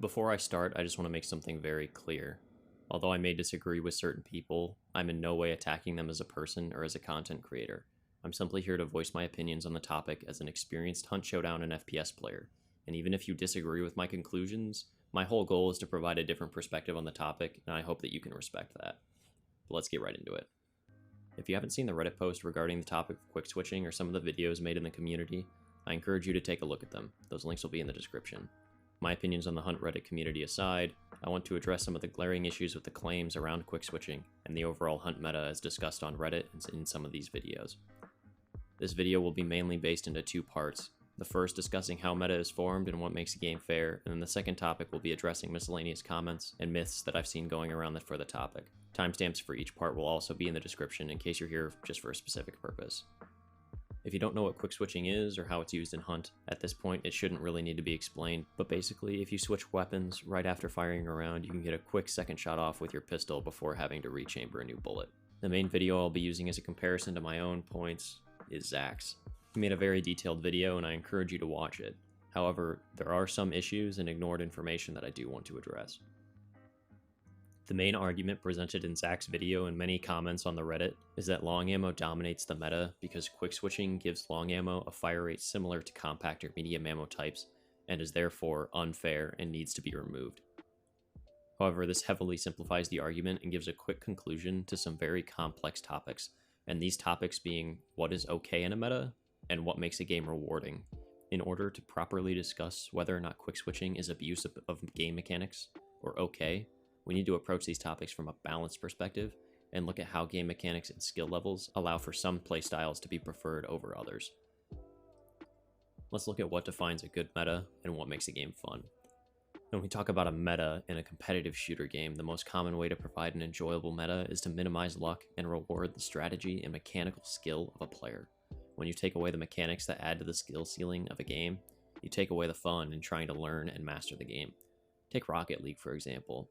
Before I start, I just want to make something very clear. Although I may disagree with certain people, I'm in no way attacking them as a person or as a content creator. I'm simply here to voice my opinions on the topic as an experienced Hunt Showdown and FPS player, and even if you disagree with my conclusions, my whole goal is to provide a different perspective on the topic, and I hope that you can respect that. But let's get right into it. If you haven't seen the Reddit post regarding the topic of quick switching or some of the videos made in the community, I encourage you to take a look at them. Those links will be in the description. My opinions on the Hunt Reddit community aside, I want to address some of the glaring issues with the claims around quick switching and the overall Hunt meta as discussed on Reddit and in some of these videos. This video will be mainly based into two parts. The first discussing how meta is formed and what makes a game fair, and then the second topic will be addressing miscellaneous comments and myths that I've seen going around for the topic. Timestamps for each part will also be in the description in case you're here just for a specific purpose. If you don't know what quick switching is or how it's used in Hunt, at this point it shouldn't really need to be explained, but basically if you switch weapons right after firing a round, you can get a quick second shot off with your pistol before having to rechamber a new bullet. The main video I'll be using as a comparison to my own points is Zach's. He made a very detailed video and I encourage you to watch it. However, there are some issues and ignored information that I do want to address. The main argument presented in Zach's video and many comments on the Reddit is that long ammo dominates the meta because quick switching gives long ammo a fire rate similar to compact or medium ammo types and is therefore unfair and needs to be removed. However, this heavily simplifies the argument and gives a quick conclusion to some very complex topics, and these topics being what is okay in a meta and what makes a game rewarding. In order to properly discuss whether or not quick switching is abuse of game mechanics or okay, we need to approach these topics from a balanced perspective and look at how game mechanics and skill levels allow for some playstyles to be preferred over others. Let's look at what defines a good meta and what makes a game fun. When we talk about a meta in a competitive shooter game, the most common way to provide an enjoyable meta is to minimize luck and reward the strategy and mechanical skill of a player. When you take away the mechanics that add to the skill ceiling of a game, you take away the fun in trying to learn and master the game. Take Rocket League, for example.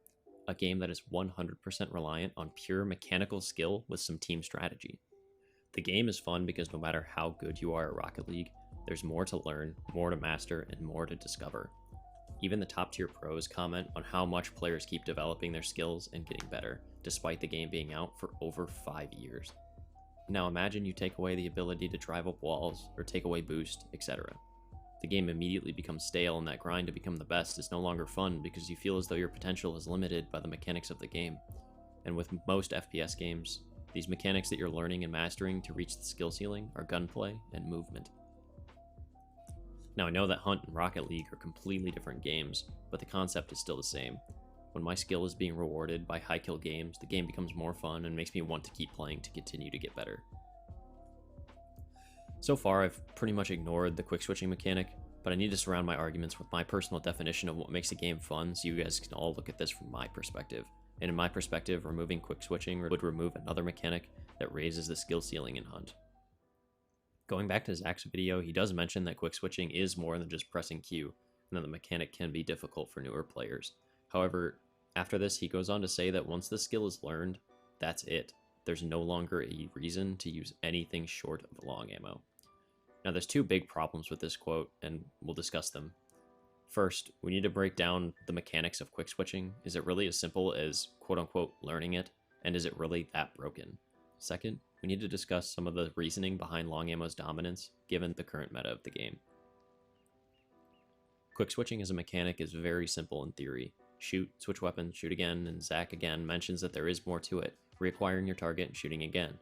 A game that is 100% reliant on pure mechanical skill with some team strategy. The game is fun because no matter how good you are at Rocket League, there's more to learn, more to master, and more to discover. Even the top tier pros comment on how much players keep developing their skills and getting better, despite the game being out for over 5 years. Now imagine you take away the ability to drive up walls, or take away boost, etc. The game immediately becomes stale and that grind to become the best is no longer fun because you feel as though your potential is limited by the mechanics of the game. And with most FPS games, these mechanics that you're learning and mastering to reach the skill ceiling are gunplay and movement. Now I know that Hunt and Rocket League are completely different games, but the concept is still the same. When my skill is being rewarded by high kill games, the game becomes more fun and makes me want to keep playing to continue to get better. So far, I've pretty much ignored the quick switching mechanic, but I need to surround my arguments with my personal definition of what makes a game fun so you guys can all look at this from my perspective. And in my perspective, removing quick switching would remove another mechanic that raises the skill ceiling in Hunt. Going back to Zach's video, he does mention that quick switching is more than just pressing Q, and that the mechanic can be difficult for newer players. However, after this, he goes on to say that once the skill is learned, that's it. There's no longer a reason to use anything short of long ammo. Now there's two big problems with this quote, and we'll discuss them. First, we need to break down the mechanics of quick switching. Is it really as simple as quote-unquote learning it, and is it really that broken? Second, we need to discuss some of the reasoning behind long ammo's dominance, given the current meta of the game. Quick switching as a mechanic is very simple in theory. Shoot, switch weapons, shoot again, and Zach again mentions that there is more to it, reacquiring your target and shooting again.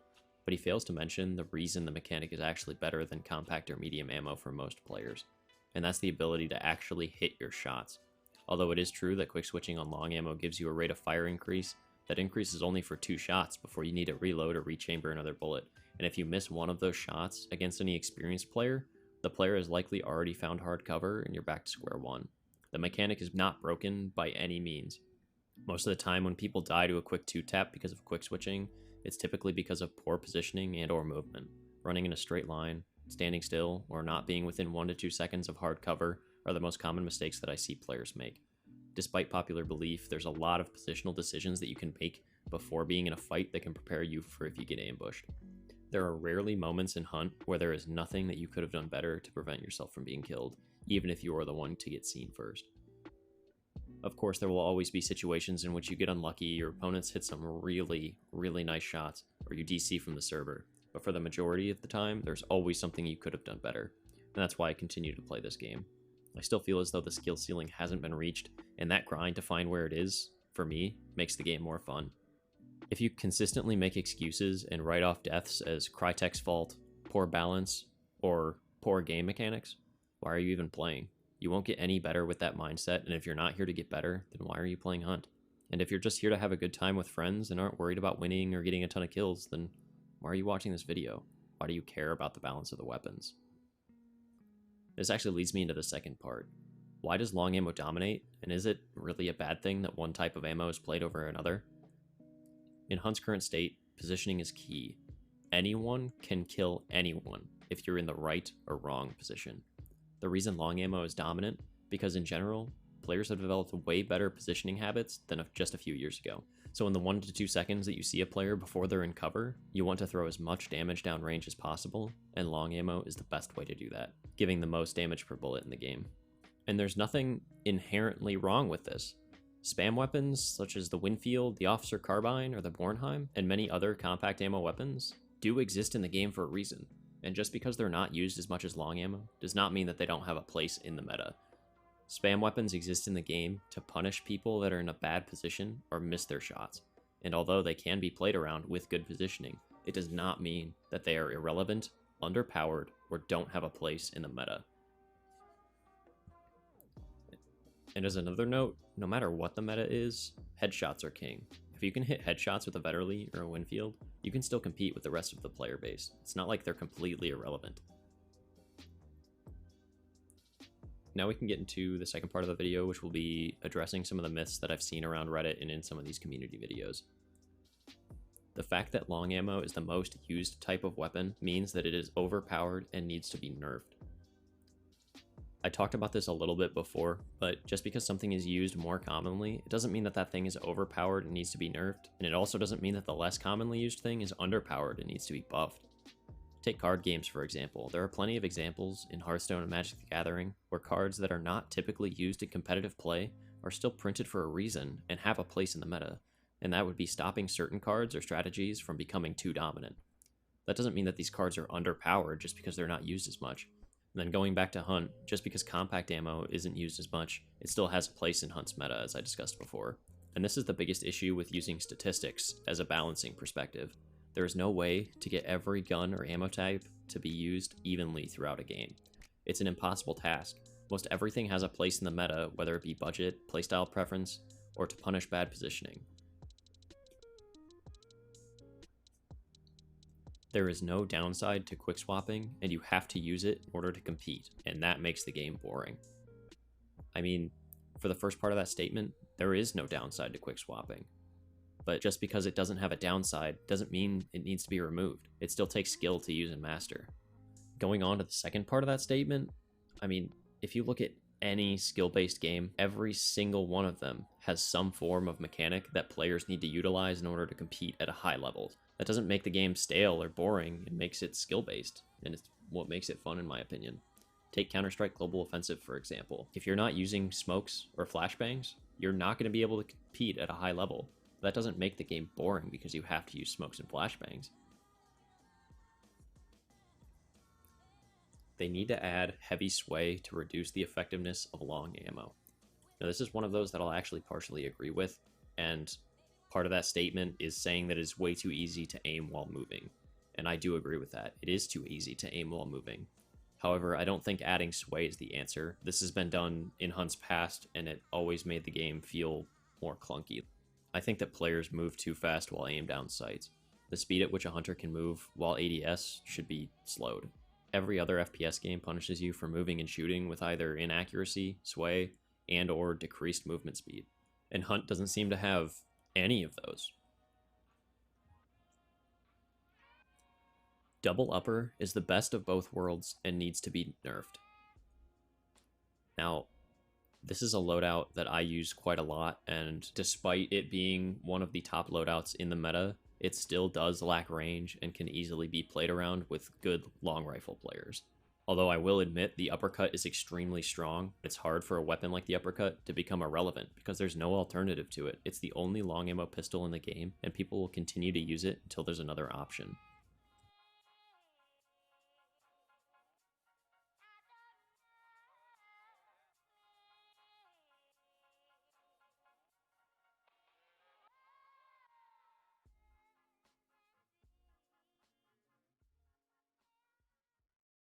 But he fails to mention the reason the mechanic is actually better than compact or medium ammo for most players, and that's the ability to actually hit your shots. Although it is true that quick switching on long ammo gives you a rate of fire increase, that increases only for 2 shots before you need to reload or rechamber another bullet, and if you miss one of those shots against any experienced player, the player has likely already found hard cover and you're back to square one. The mechanic is not broken by any means. Most of the time when people die to a quick 2-tap because of quick switching, it's typically because of poor positioning and or movement. Running in a straight line, standing still, or not being within 1 to 2 seconds of hard cover are the most common mistakes that I see players make. Despite popular belief, there's a lot of positional decisions that you can make before being in a fight that can prepare you for if you get ambushed. There are rarely moments in Hunt where there is nothing that you could have done better to prevent yourself from being killed, even if you are the one to get seen first. Of course, there will always be situations in which you get unlucky, your opponents hit some really, really nice shots, or you DC from the server. But for the majority of the time, there's always something you could have done better. And that's why I continue to play this game. I still feel as though the skill ceiling hasn't been reached, and that grind to find where it is, for me, makes the game more fun. If you consistently make excuses and write off deaths as Crytek's fault, poor balance, or poor game mechanics, why are you even playing? You won't get any better with that mindset, and if you're not here to get better, then why are you playing Hunt? And if you're just here to have a good time with friends and aren't worried about winning or getting a ton of kills, then why are you watching this video? Why do you care about the balance of the weapons? This actually leads me into the second part. Why does long ammo dominate, and is it really a bad thing that one type of ammo is played over another? In Hunt's current state, positioning is key. Anyone can kill anyone if you're in the right or wrong position. The reason long ammo is dominant, because in general, players have developed way better positioning habits than just a few years ago. So in the 1 to 2 seconds that you see a player before they're in cover, you want to throw as much damage downrange as possible, and long ammo is the best way to do that, giving the most damage per bullet in the game. And there's nothing inherently wrong with this. Spam weapons, such as the Winfield, the Officer Carbine, or the Bornheim, and many other compact ammo weapons, do exist in the game for a reason. And just because they're not used as much as long ammo, does not mean that they don't have a place in the meta. Spam weapons exist in the game to punish people that are in a bad position or miss their shots, and although they can be played around with good positioning, it does not mean that they are irrelevant, underpowered, or don't have a place in the meta. And as another note, no matter what the meta is, headshots are king. If you can hit headshots with a Vetterli or a Winfield, you can still compete with the rest of the player base. It's not like they're completely irrelevant. Now we can get into the second part of the video, which will be addressing some of the myths that I've seen around Reddit and in some of these community videos. The fact that long ammo is the most used type of weapon means that it is overpowered and needs to be nerfed. I talked about this a little bit before, but just because something is used more commonly, it doesn't mean that that thing is overpowered and needs to be nerfed, and it also doesn't mean that the less commonly used thing is underpowered and needs to be buffed. Take card games, for example. There are plenty of examples in Hearthstone and Magic the Gathering where cards that are not typically used in competitive play are still printed for a reason and have a place in the meta, and that would be stopping certain cards or strategies from becoming too dominant. That doesn't mean that these cards are underpowered just because they're not used as much. And then going back to Hunt, just because compact ammo isn't used as much, it still has a place in Hunt's meta, as I discussed before. And this is the biggest issue with using statistics as a balancing perspective. There is no way to get every gun or ammo type to be used evenly throughout a game. It's an impossible task. Most everything has a place in the meta, whether it be budget, playstyle preference, or to punish bad positioning. There is no downside to quick swapping, and you have to use it in order to compete, and that makes the game boring. I mean, for the first part of that statement, there is no downside to quick swapping. But just because it doesn't have a downside doesn't mean it needs to be removed. It still takes skill to use and master. Going on to the second part of that statement, I mean, if you look at any skill-based game, every single one of them has some form of mechanic that players need to utilize in order to compete at a high level. That doesn't make the game stale or boring, it makes it skill-based, and it's what makes it fun in my opinion. Take Counter-Strike Global Offensive, for example. If you're not using smokes or flashbangs, you're not going to be able to compete at a high level. That doesn't make the game boring because you have to use smokes and flashbangs. They need to add heavy sway to reduce the effectiveness of long ammo. Now this is one of those that I'll actually partially agree with, and part of that statement is saying that it's way too easy to aim while moving. And I do agree with that. It is too easy to aim while moving. However, I don't think adding sway is the answer. This has been done in Hunt's past, and it always made the game feel more clunky. I think that players move too fast while aimed down sights. The speed at which a hunter can move while ADS should be slowed. Every other FPS game punishes you for moving and shooting with either inaccuracy, sway, and or decreased movement speed. And Hunt doesn't seem to have any of those. Double upper is the best of both worlds and needs to be nerfed. Now, this is a loadout that I use quite a lot, and despite it being one of the top loadouts in the meta, it still does lack range and can easily be played around with good long rifle players. Although I will admit the uppercut is extremely strong, it's hard for a weapon like the uppercut to become irrelevant because there's no alternative to it. It's the only long ammo pistol in the game, and people will continue to use it until there's another option.